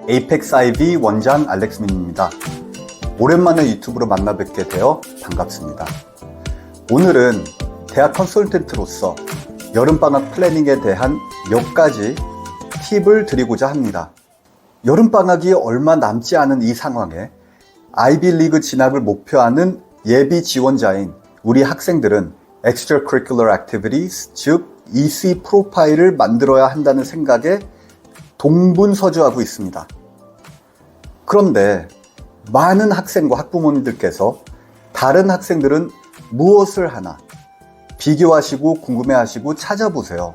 에이펙스 IB 원장 알렉스민입니다. 오랜만에 유튜브로 만나 뵙게 되어 반갑습니다. 오늘은 대학 컨설턴트로서 여름방학 플래닝에 대한 몇 가지 팁을 드리고자 합니다. 여름방학이 얼마 남지 않은 이 상황에 아이비리그 진학을 목표하는 예비 지원자인 우리 학생들은 Extracurricular Activities, 즉 EC 프로파일을 만들어야 한다는 생각에 동분서주하고 있습니다. 그런데 많은 학생과 학부모님들께서 다른 학생들은 무엇을 하나 비교하시고 궁금해하시고 찾아보세요.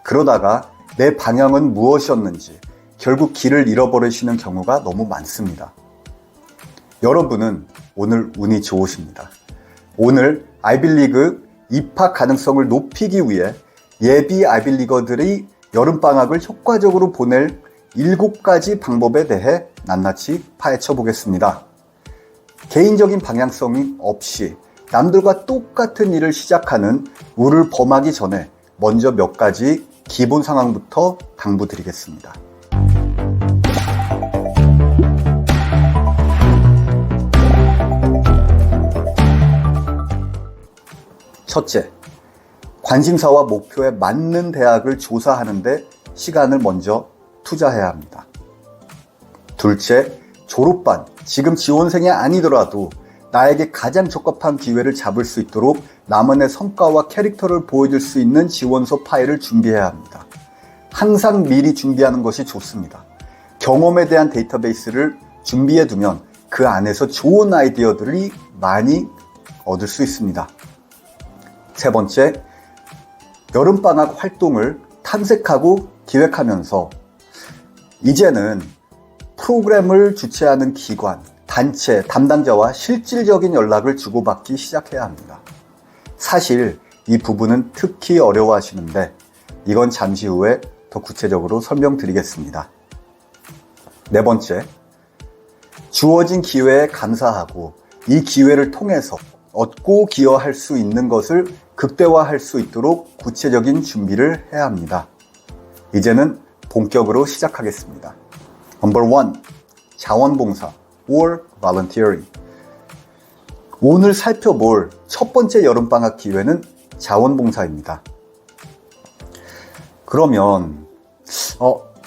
그러다가 내 방향은 무엇이었는지 결국 길을 잃어버리시는 경우가 너무 많습니다. 여러분은 오늘 운이 좋으십니다. 오늘 아이비리그 입학 가능성을 높이기 위해 예비 아이비리거들이 여름방학을 효과적으로 보낼 7가지 방법에 대해 낱낱이 파헤쳐 보겠습니다. 개인적인 방향성이 없이 남들과 똑같은 일을 시작하는 우를 범하기 전에 먼저 몇 가지 기본 상황부터 당부드리겠습니다. 첫째, 관심사와 목표에 맞는 대학을 조사하는데 시간을 먼저 투자해야 합니다. 둘째, 졸업반, 지금 지원생이 아니더라도 나에게 가장 적합한 기회를 잡을 수 있도록 나만의 성과와 캐릭터를 보여줄 수 있는 지원서 파일을 준비해야 합니다. 항상 미리 준비하는 것이 좋습니다. 경험에 대한 데이터베이스를 준비해두면 그 안에서 좋은 아이디어들이 많이 얻을 수 있습니다. 세 번째, 여름방학 활동을 탐색하고 기획하면서 이제는 프로그램을 주최하는 기관, 단체, 담당자와 실질적인 연락을 주고받기 시작해야 합니다. 사실 이 부분은 특히 어려워하시는데 이건 잠시 후에 더 구체적으로 설명드리겠습니다. 네 번째, 주어진 기회에 감사하고 이 기회를 통해서 얻고 기여할 수 있는 것을 극대화할 수 있도록 구체적인 준비를 해야 합니다. 이제는 본격으로 시작하겠습니다. Number 1. 자원봉사 or volunteering. 오늘 살펴볼 첫 번째 여름방학 기회는 자원봉사입니다. 그러면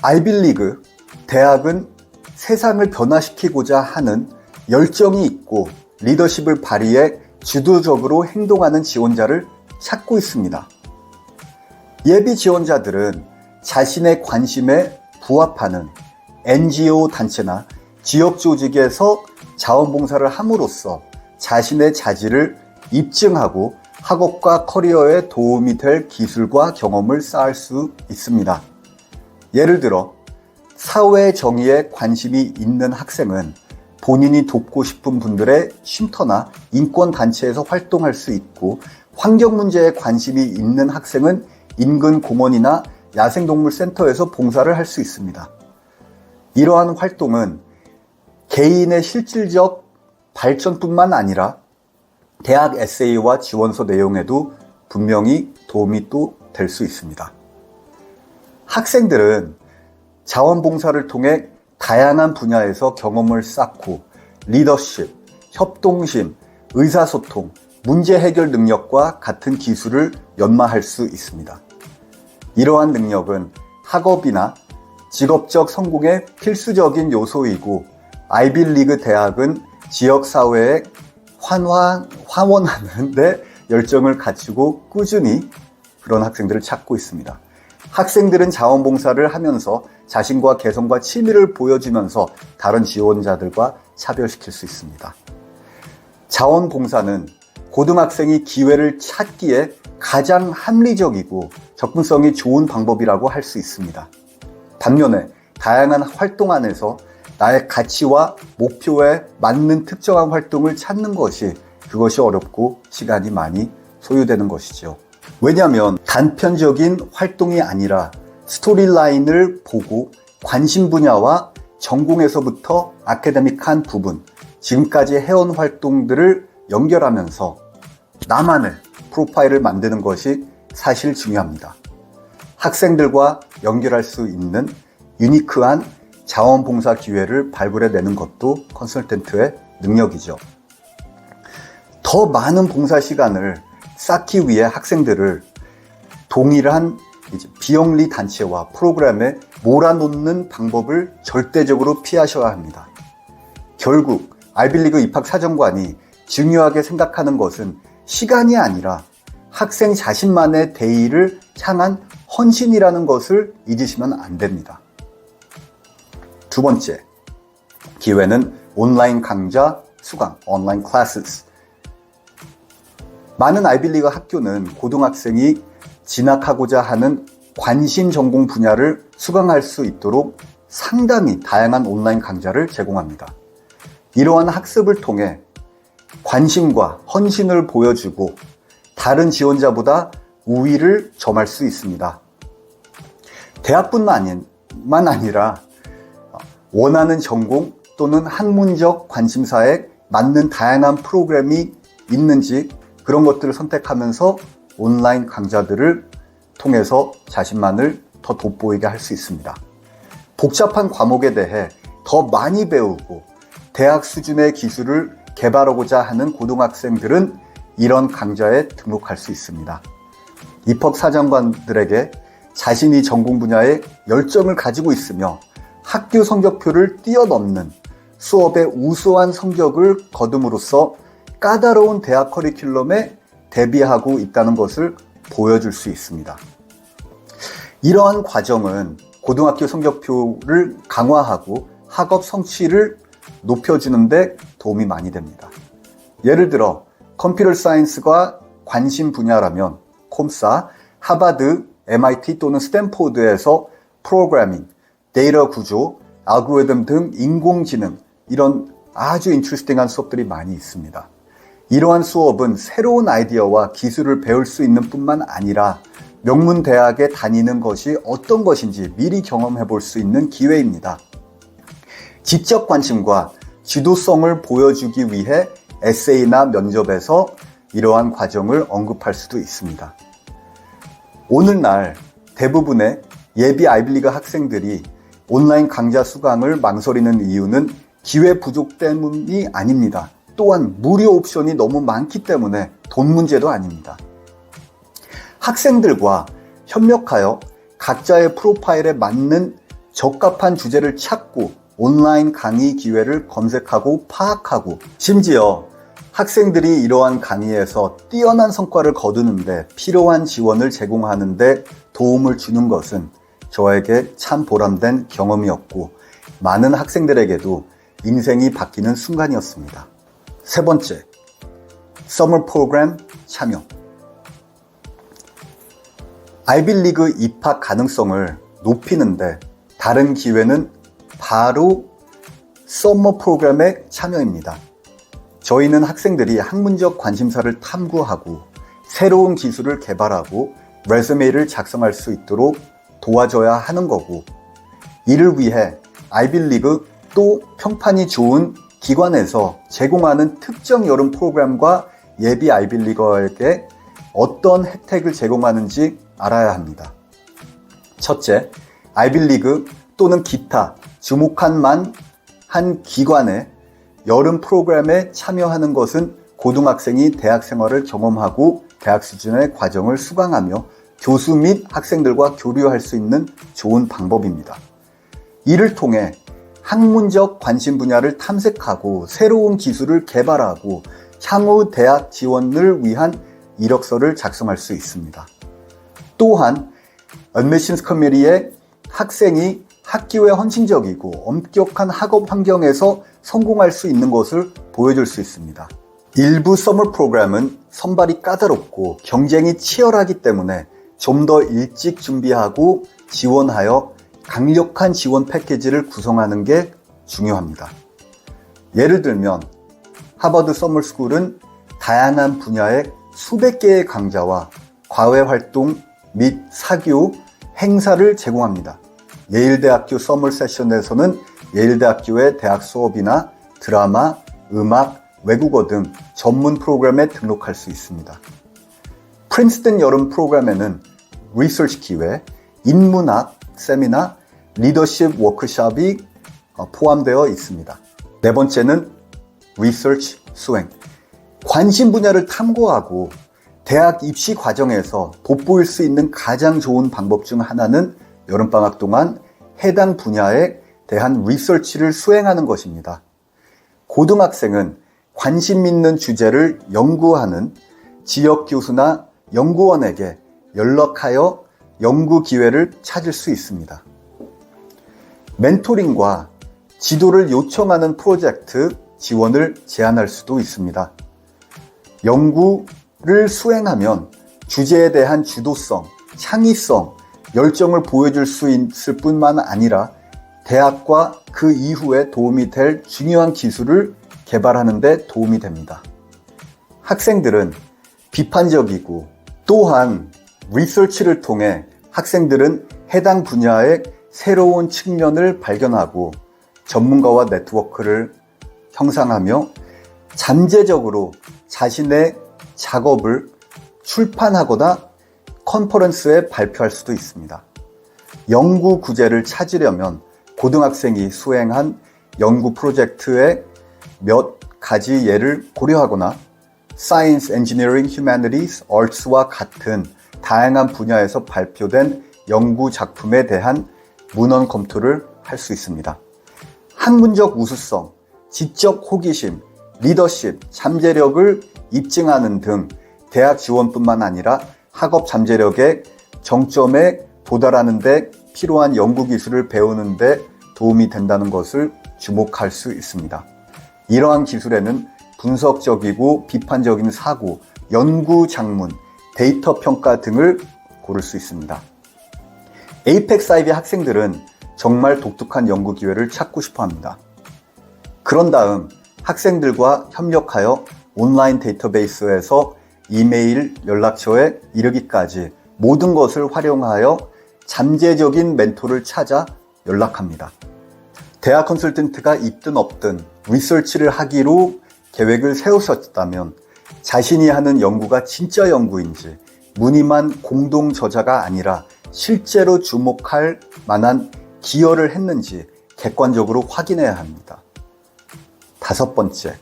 아이비리그 대학은 세상을 변화시키고자 하는 열정이 있고 리더십을 발휘해 주도적으로 행동하는 지원자를 찾고 있습니다. 예비 지원자들은 자신의 관심에 부합하는 NGO 단체나 지역 조직에서 자원봉사를 함으로써 자신의 자질을 입증하고 학업과 커리어에 도움이 될 기술과 경험을 쌓을 수 있습니다. 예를 들어 사회 정의에 관심이 있는 학생은 본인이 돕고 싶은 분들의 쉼터나 인권단체에서 활동할 수 있고 환경 문제에 관심이 있는 학생은 인근 공원이나 야생동물센터에서 봉사를 할 수 있습니다. 이러한 활동은 개인의 실질적 발전뿐만 아니라 대학 에세이와 지원서 내용에도 분명히 도움이 또 될 수 있습니다. 학생들은 자원봉사를 통해 다양한 분야에서 경험을 쌓고 리더십, 협동심, 의사소통, 문제 해결 능력과 같은 기술을 연마할 수 있습니다. 이러한 능력은 학업이나 직업적 성공의 필수적인 요소이고 아이비리그 대학은 지역사회에 환원하는 데 열정을 갖추고 꾸준히 그런 학생들을 찾고 있습니다. 학생들은 자원봉사를 하면서 자신과 개성과 취미를 보여주면서 다른 지원자들과 차별시킬 수 있습니다. 자원봉사는 고등학생이 기회를 찾기에 가장 합리적이고 접근성이 좋은 방법이라고 할 수 있습니다. 반면에 다양한 활동 안에서 나의 가치와 목표에 맞는 특정한 활동을 찾는 그것이 어렵고 시간이 많이 소요되는 것이죠. 왜냐하면 단편적인 활동이 아니라 스토리라인을 보고 관심 분야와 전공에서부터 아카데믹한 부분, 지금까지 해온 활동들을 연결하면서 나만의 프로파일을 만드는 것이 사실 중요합니다. 학생들과 연결할 수 있는 유니크한 자원봉사 기회를 발굴해내는 것도 컨설턴트의 능력이죠. 더 많은 봉사 시간을 쌓기 위해 학생들을 동일한 비영리 단체와 프로그램에 몰아놓는 방법을 절대적으로 피하셔야 합니다. 결국 아이비리그 입학사정관이 중요하게 생각하는 것은 시간이 아니라 학생 자신만의 대의를 향한 헌신이라는 것을 잊으시면 안 됩니다. 두 번째, 기회는 온라인 강좌 수강, 온라인 클래스. 많은 아이비리그 학교는 고등학생이 진학하고자 하는 관심 전공 분야를 수강할 수 있도록 상당히 다양한 온라인 강좌를 제공합니다. 이러한 학습을 통해 관심과 헌신을 보여주고 다른 지원자보다 우위를 점할 수 있습니다. 대학뿐만 아니라 원하는 전공 또는 학문적 관심사에 맞는 다양한 프로그램이 있는지 그런 것들을 선택하면서 온라인 강좌들을 통해서 자신만을 더 돋보이게 할 수 있습니다. 복잡한 과목에 대해 더 많이 배우고 대학 수준의 기술을 개발하고자 하는 고등학생들은 이런 강좌에 등록할 수 있습니다. 입학사정관들에게 자신이 전공 분야에 열정을 가지고 있으며 학교 성적표를 뛰어넘는 수업의 우수한 성적을 거둠으로써 까다로운 대학 커리큘럼에 대비하고 있다는 것을 보여줄 수 있습니다. 이러한 과정은 고등학교 성적표를 강화하고 학업 성취를 높여주는 데 도움이 많이 됩니다. 예를 들어 컴퓨터 사이언스가 관심 분야라면 콤사, 하버드, MIT 또는 스탠포드에서 프로그래밍, 데이터 구조, 알고리즘 등 인공지능 이런 아주 인트레스팅한 수업들이 많이 있습니다. 이러한 수업은 새로운 아이디어와 기술을 배울 수 있는 뿐만 아니라 명문 대학에 다니는 것이 어떤 것인지 미리 경험해 볼 수 있는 기회입니다. 지적 관심과 지도성을 보여주기 위해 에세이나 면접에서 이러한 과정을 언급할 수도 있습니다. 오늘날 대부분의 예비 아이비리그 학생들이 온라인 강좌 수강을 망설이는 이유는 기회 부족 때문이 아닙니다. 또한 무료 옵션이 너무 많기 때문에 돈 문제도 아닙니다. 학생들과 협력하여 각자의 프로파일에 맞는 적합한 주제를 찾고 온라인 강의 기회를 검색하고 파악하고 심지어 학생들이 이러한 강의에서 뛰어난 성과를 거두는데 필요한 지원을 제공하는 데 도움을 주는 것은 저에게 참 보람된 경험이었고 많은 학생들에게도 인생이 바뀌는 순간이었습니다. 세 번째, 서머 프로그램 참여. 아이비리그 입학 가능성을 높이는데 다른 기회는 바로 서머 프로그램의 참여입니다. 저희는 학생들이 학문적 관심사를 탐구하고 새로운 기술을 개발하고 레주메를 작성할 수 있도록 도와줘야 하는 거고 이를 위해 아이비리그 또 평판이 좋은 기관에서 제공하는 특정 여름 프로그램과 예비 아이비리거에게 어떤 혜택을 제공하는지 알아야 합니다. 첫째, 아이비리그 또는 기타 주목한 만 한 기관의 여름 프로그램에 참여하는 것은 고등학생이 대학 생활을 경험하고 대학 수준의 과정을 수강하며 교수 및 학생들과 교류할 수 있는 좋은 방법입니다. 이를 통해 학문적 관심 분야를 탐색하고 새로운 기술을 개발하고 향후 대학 지원을 위한 이력서를 작성할 수 있습니다. 또한 Admissions Committee의 학생이 학기에 헌신적이고 엄격한 학업 환경에서 성공할 수 있는 것을 보여줄 수 있습니다. 일부 서머 프로그램은 선발이 까다롭고 경쟁이 치열하기 때문에 좀 더 일찍 준비하고 지원하여 강력한 지원 패키지를 구성하는 게 중요합니다. 예를 들면 하버드 서머스쿨은 다양한 분야의 수백 개의 강좌와 과외 활동 및 사교, 행사를 제공합니다. 예일대학교 서머 세션에서는 예일대학교의 대학 수업이나 드라마, 음악, 외국어 등 전문 프로그램에 등록할 수 있습니다. 프린스턴 여름 프로그램에는 리서치 기회, 인문학 세미나, 리더십 워크숍이 포함되어 있습니다. 네 번째는 리서치 수행. 관심 분야를 탐구하고 대학 입시 과정에서 돋보일 수 있는 가장 좋은 방법 중 하나는 여름방학 동안 해당 분야에 대한 리서치를 수행하는 것입니다. 고등학생은 관심 있는 주제를 연구하는 지역 교수나 연구원에게 연락하여 연구 기회를 찾을 수 있습니다. 멘토링과 지도를 요청하는 프로젝트 지원을 제안할 수도 있습니다. 연구를 수행하면 주제에 대한 주도성, 창의성, 열정을 보여줄 수 있을 뿐만 아니라 대학과 그 이후에 도움이 될 중요한 기술을 개발하는 데 도움이 됩니다. 학생들은 비판적이고 또한 리서치를 통해 학생들은 해당 분야의 새로운 측면을 발견하고 전문가와 네트워크를 형성하며 잠재적으로 자신의 작업을 출판하거나 컨퍼런스에 발표할 수도 있습니다. 연구 구제를 찾으려면 고등학생이 수행한 연구 프로젝트의 몇 가지 예를 고려하거나 Science, Engineering, Humanities, Arts와 같은 다양한 분야에서 발표된 연구 작품에 대한 문헌 검토를 할 수 있습니다. 학문적 우수성, 지적 호기심, 리더십, 잠재력을 입증하는 등 대학 지원뿐만 아니라 학업 잠재력의 정점에 도달하는 데 필요한 연구 기술을 배우는 데 도움이 된다는 것을 주목할 수 있습니다. 이러한 기술에는 분석적이고 비판적인 사고, 연구 작문, 데이터 평가 등을 고를 수 있습니다. 에이펙스 아이비 학생들은 정말 독특한 연구 기회를 찾고 싶어 합니다. 그런 다음 학생들과 협력하여 온라인 데이터베이스에서 이메일, 연락처에 이르기까지 모든 것을 활용하여 잠재적인 멘토를 찾아 연락합니다. 대학 컨설턴트가 있든 없든 리서치를 하기로 계획을 세우셨다면 자신이 하는 연구가 진짜 연구인지 무늬만 공동 저자가 아니라 실제로 주목할 만한 기여를 했는지 객관적으로 확인해야 합니다. 다섯 번째,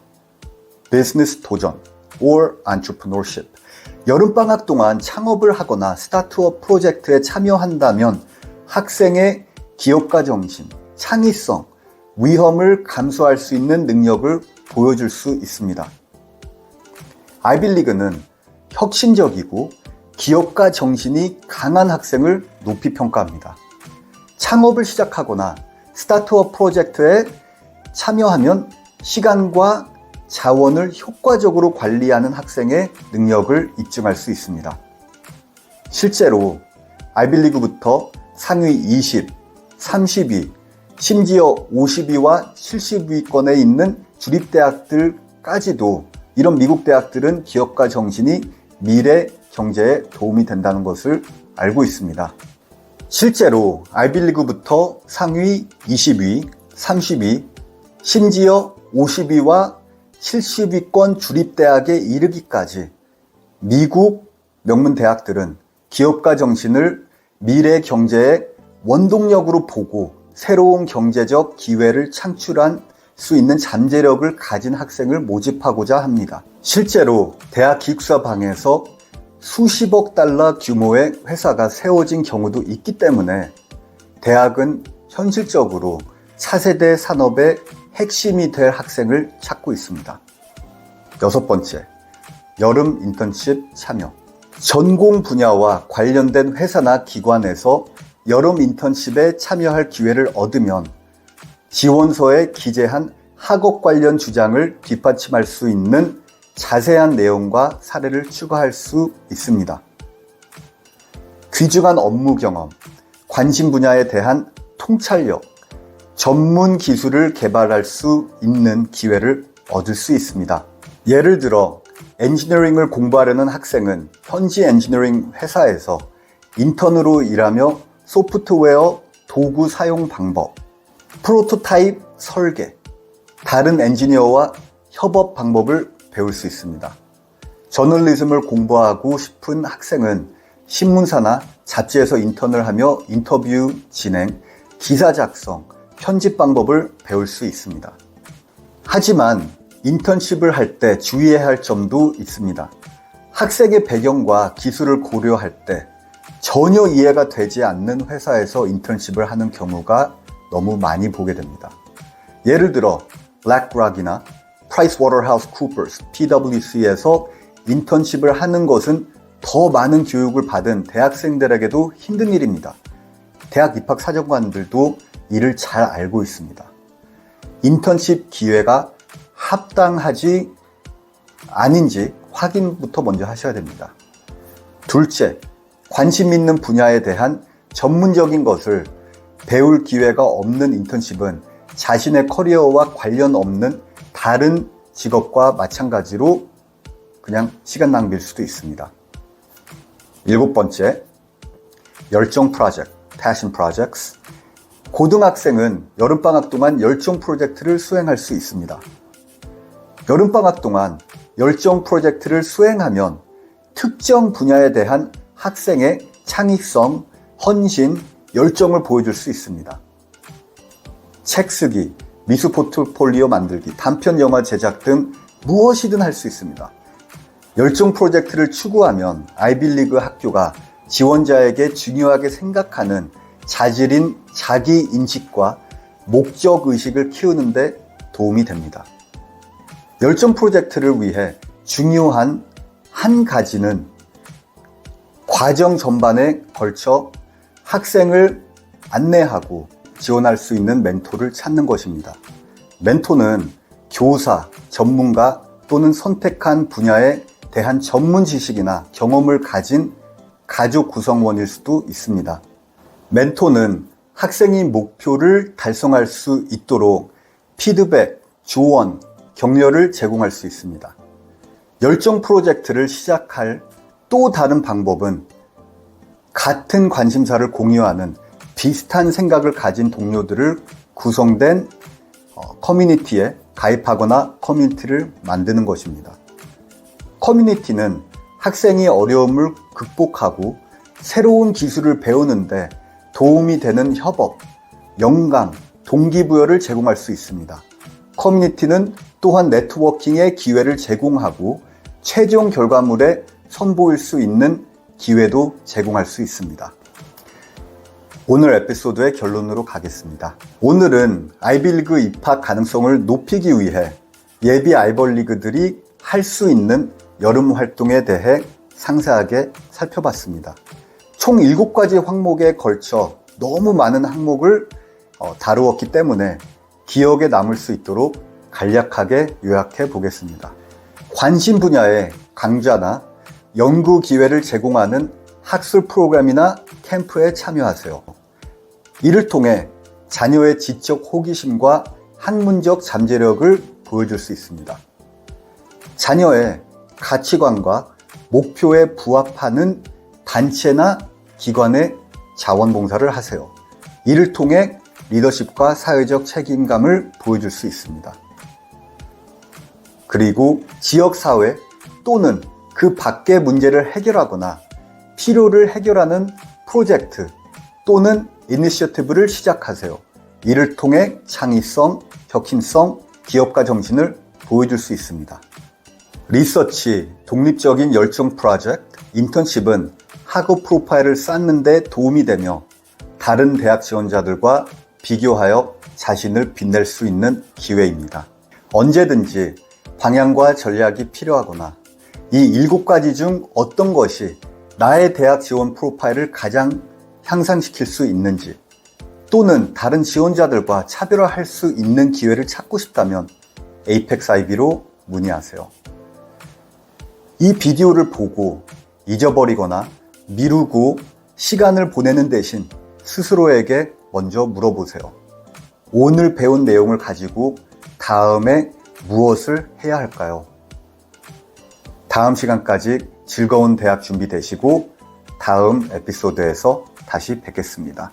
비즈니스 도전 or entrepreneurship. 여름방학 동안 창업을 하거나 스타트업 프로젝트에 참여한다면 학생의 기업가 정신, 창의성, 위험을 감수할 수 있는 능력을 보여줄 수 있습니다. 아이빌리그는 혁신적이고 기업가 정신이 강한 학생을 높이 평가합니다. 창업을 시작하거나 스타트업 프로젝트에 참여하면 시간과 자원을 효과적으로 관리하는 학생의 능력을 입증할 수 있습니다. 실제로 아이빌리그부터 상위 20, 30위, 심지어 50위와 70위권에 있는 주립대학들까지도 이런 미국 대학들은 기업가 정신이 미래 경제에 도움이 된다는 것을 알고 있습니다. 실제로 아이빌리그부터 상위 20위, 30위, 심지어 50위와 70위권 주립대학에 이르기까지 미국 명문 대학들은 기업가 정신을 미래 경제의 원동력으로 보고 새로운 경제적 기회를 창출할 수 있는 잠재력을 가진 학생을 모집하고자 합니다. 실제로 대학 기숙사 방에서 수십억 달러 규모의 회사가 세워진 경우도 있기 때문에 대학은 현실적으로 차세대 산업의 핵심이 될 학생을 찾고 있습니다. 여섯 번째, 여름 인턴십 참여. 전공 분야와 관련된 회사나 기관에서 여름 인턴십에 참여할 기회를 얻으면 지원서에 기재한 학업 관련 주장을 뒷받침할 수 있는 자세한 내용과 사례를 추가할 수 있습니다. 귀중한 업무 경험, 관심 분야에 대한 통찰력, 전문 기술을 개발할 수 있는 기회를 얻을 수 있습니다. 예를 들어 엔지니어링을 공부하려는 학생은 현지 엔지니어링 회사에서 인턴으로 일하며 소프트웨어 도구 사용 방법, 프로토타입 설계, 다른 엔지니어와 협업 방법을 배울 수 있습니다. 저널리즘을 공부하고 싶은 학생은 신문사나 잡지에서 인턴을 하며 인터뷰 진행, 기사 작성, 편집 방법을 배울 수 있습니다. 하지만 인턴십을 할 때 주의해야 할 점도 있습니다. 학생의 배경과 기술을 고려할 때 전혀 이해가 되지 않는 회사에서 인턴십을 하는 경우가 너무 많이 보게 됩니다. 예를 들어 블랙락이나 프라이스워터하우스쿠퍼스, PwC에서 인턴십을 하는 것은 더 많은 교육을 받은 대학생들에게도 힘든 일입니다. 대학 입학 사정관들도 이를 잘 알고 있습니다. 인턴십 기회가 합당하지 아닌지 확인부터 먼저 하셔야 됩니다. 둘째, 관심 있는 분야에 대한 전문적인 것을 배울 기회가 없는 인턴십은 자신의 커리어와 관련 없는 다른 직업과 마찬가지로 그냥 시간 낭비일 수도 있습니다. 7번째, 열정 프로젝트, passion projects. 고등학생은 여름방학 동안 열정 프로젝트를 수행할 수 있습니다. 여름방학 동안 열정 프로젝트를 수행하면 특정 분야에 대한 학생의 창의성, 헌신, 열정을 보여줄 수 있습니다. 책 쓰기, 미술 포트폴리오 만들기, 단편 영화 제작 등 무엇이든 할 수 있습니다. 열정 프로젝트를 추구하면 아이빌리그 학교가 지원자에게 중요하게 생각하는 자질인 자기인식과 목적의식을 키우는 데 도움이 됩니다. 열정 프로젝트를 위해 중요한 한 가지는 과정 전반에 걸쳐 학생을 안내하고 지원할 수 있는 멘토를 찾는 것입니다. 멘토는 교사, 전문가 또는 선택한 분야에 대한 전문 지식이나 경험을 가진 가족 구성원일 수도 있습니다. 멘토는 학생이 목표를 달성할 수 있도록 피드백, 조언, 격려를 제공할 수 있습니다. 열정 프로젝트를 시작할 또 다른 방법은 같은 관심사를 공유하는 비슷한 생각을 가진 동료들을 구성된 커뮤니티에 가입하거나 커뮤니티를 만드는 것입니다. 커뮤니티는 학생이 어려움을 극복하고 새로운 기술을 배우는데 도움이 되는 협업, 영감, 동기부여를 제공할 수 있습니다. 커뮤니티는 또한 네트워킹의 기회를 제공하고 최종 결과물에 선보일 수 있는 기회도 제공할 수 있습니다. 오늘 에피소드의 결론으로 가겠습니다. 오늘은 아이빌리그 입학 가능성을 높이기 위해 예비 아이벌리그들이 할 수 있는 여름 활동에 대해 상세하게 살펴봤습니다. 총 7가지 항목에 걸쳐 너무 많은 항목을 다루었기 때문에 기억에 남을 수 있도록 간략하게 요약해 보겠습니다. 관심 분야의 강좌나 연구 기회를 제공하는 학술 프로그램이나 캠프에 참여하세요. 이를 통해 자녀의 지적 호기심과 학문적 잠재력을 보여줄 수 있습니다. 자녀의 가치관과 목표에 부합하는 단체나 기관에 자원봉사를 하세요. 이를 통해 리더십과 사회적 책임감을 보여줄 수 있습니다. 그리고 지역사회 또는 그 밖의 문제를 해결하거나 필요를 해결하는 프로젝트 또는 이니셔티브를 시작하세요. 이를 통해 창의성, 혁신성, 기업가 정신을 보여줄 수 있습니다. 리서치, 독립적인 열정 프로젝트, 인턴십은 학업 프로파일을 쌓는 데 도움이 되며 다른 대학 지원자들과 비교하여 자신을 빛낼 수 있는 기회입니다. 언제든지 방향과 전략이 필요하거나 이 7가지 중 어떤 것이 나의 대학 지원 프로파일을 가장 향상시킬 수 있는지 또는 다른 지원자들과 차별화할 수 있는 기회를 찾고 싶다면 에이펙스 IB로 문의하세요. 이 비디오를 보고 잊어버리거나 미루고 시간을 보내는 대신 스스로에게 먼저 물어보세요. 오늘 배운 내용을 가지고 다음에 무엇을 해야 할까요? 다음 시간까지 즐거운 대학 준비 되시고 다음 에피소드에서 다시 뵙겠습니다.